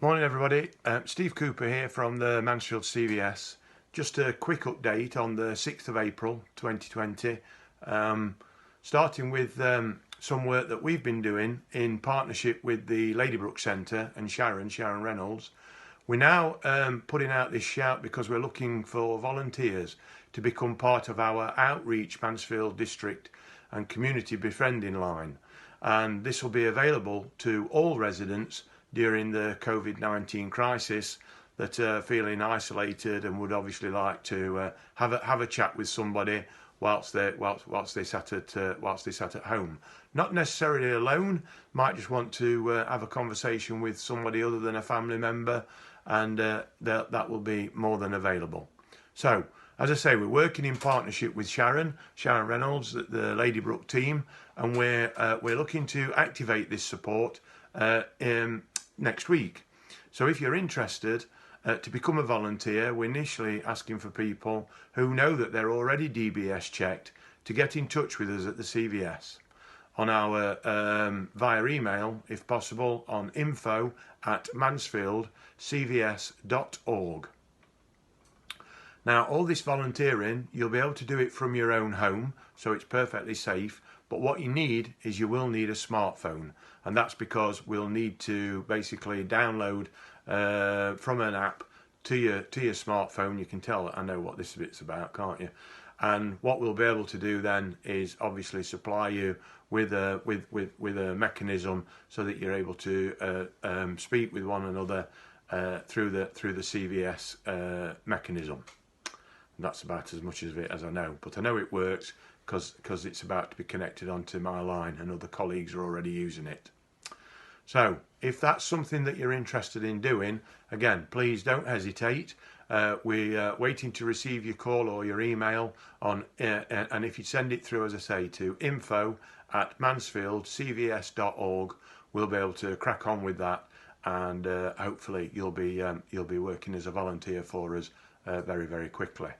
Morning everybody, Steve Cooper here from the Mansfield CVS. Just a quick update on the 6th of April 2020, starting with some work that we've been doing in partnership with the Ladybrook Centre and Sharon Reynolds. We're now putting out this shout because we're looking for volunteers to become part of our outreach Mansfield District and community befriending line, and this will be available to all residents during the COVID-19 crisis that are feeling isolated and would obviously like to have a chat with somebody whilst they sat at home. Not necessarily alone, might just want to have a conversation with somebody other than a family member, and that will be more than available. So, as I say, we're working in partnership with Sharon Reynolds, the Ladybrook team, and we're looking to activate this support next week. So if you're interested to become a volunteer, we're initially asking for people who know that they're already DBS checked to get in touch with us at the CVS on our via email, if possible, on info@mansfieldcvs.org. Now, all this volunteering, you'll be able to do it from your own home, so it's perfectly safe. But what you need is you will need a smartphone, and that's because we'll need to basically download from an app to your smartphone. You can tell that I know what this bit's about, can't you? And what we'll be able to do then is obviously supply you with a mechanism so that you're able to speak with one another through the CVS mechanism. And that's about as much of it as I know, but I know it works because it's about to be connected onto my line and other colleagues are already using it. So if that's something that you're interested in doing, again, please don't hesitate. We're waiting to receive your call or your email on, and if you send it through, as I say, to info@mansfieldcvs.org, we'll be able to crack on with that, and hopefully you'll be working as a volunteer for us very, very quickly.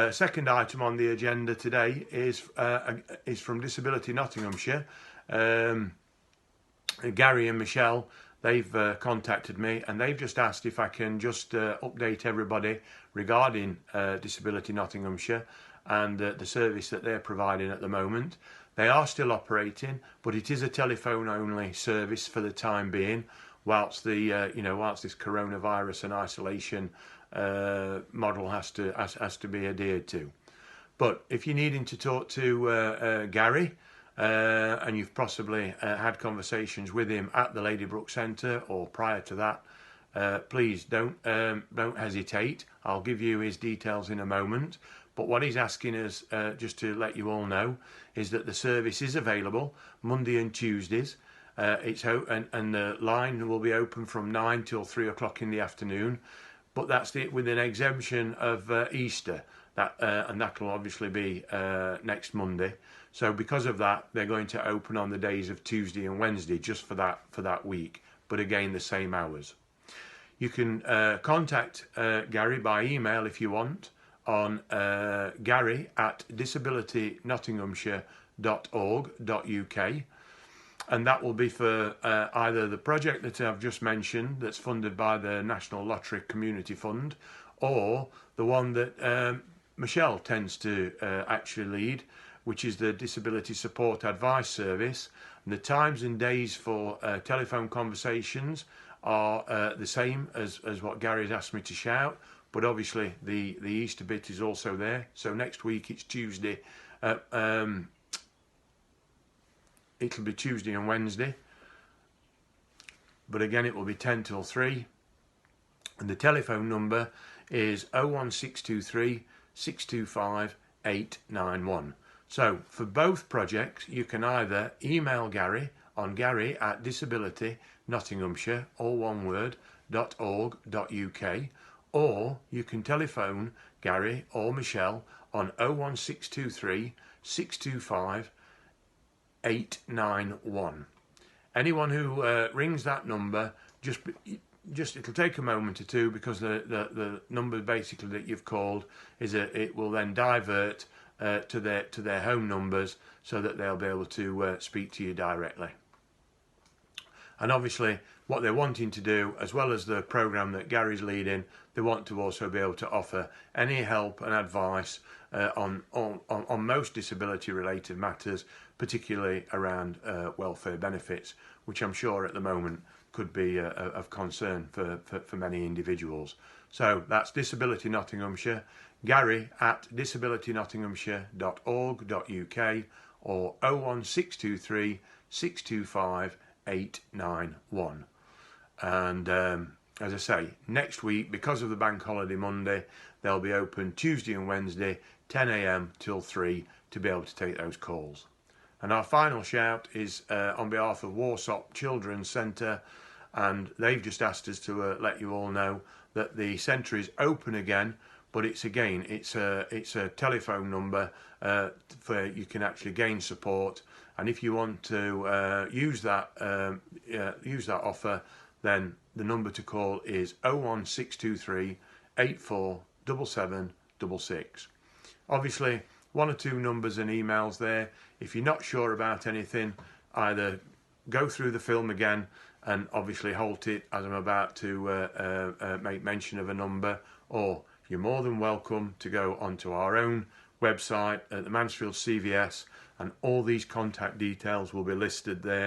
Second item on the agenda today is from Disability Nottinghamshire. Gary and Michelle, they've contacted me and they've just asked if I can just update everybody regarding Disability Nottinghamshire and the service that they're providing at the moment. They are still operating, but it is a telephone only service for the time being, whilst whilst this coronavirus and isolation model has to be adhered to. But if you're needing to talk to Gary and you've possibly had conversations with him at the Ladybrook Centre or prior to that, please don't hesitate. I'll give you his details in a moment. But what he's asking us, just to let you all know, is that the service is available Monday and Tuesdays. And the line will be open from 9 till 3 o'clock in the afternoon. But that's with an exemption of Easter, and that will obviously be next Monday. So because of that, they're going to open on the days of Tuesday and Wednesday, just for that week. But again, the same hours. You can contact Gary by email if you want on gary@disabilitynottinghamshire.org.uk. And that will be for either the project that I've just mentioned that's funded by the National Lottery Community Fund, or the one that Michelle tends to actually lead, which is the Disability Support Advice Service. And the times and days for telephone conversations are the same as what Gary's asked me to shout, but obviously the Easter bit is also there. So next week it's Tuesday. It'll be Tuesday and Wednesday, but again it will be 10 till 3, and the telephone number is 01623 625 891. So for both projects you can either email Gary on gary@disabilitynottinghamshire, all one word, .org.uk, or you can telephone Gary or Michelle on 01623 625 891. Anyone who rings that number, just it'll take a moment or two, because the number basically that you've called it will then divert to their home numbers, so that they'll be able to speak to you directly. And obviously what they're wanting to do, as well as the programme that Gary's leading, they want to also be able to offer any help and advice on most disability related matters, particularly around welfare benefits, which I'm sure at the moment could be of concern for many individuals. So that's Disability Nottinghamshire, Gary at disabilitynottinghamshire.org.uk, or 01623 625 891. And as I say, next week, because of the bank holiday Monday, they'll be open Tuesday and Wednesday 10 a.m. till 3 to be able to take those calls. And our final shout is on behalf of Warsop Children's Centre, and they've just asked us to let you all know that the centre is open again, but it's a telephone number for you can actually gain support. And if you want to use that offer, then the number to call is 01623 847766. Obviously, one or two numbers and emails there. If you're not sure about anything, either go through the film again and obviously halt it as I'm about to make mention of a number, or you're more than welcome to go onto our own website at the Mansfield CVS, and all these contact details will be listed there.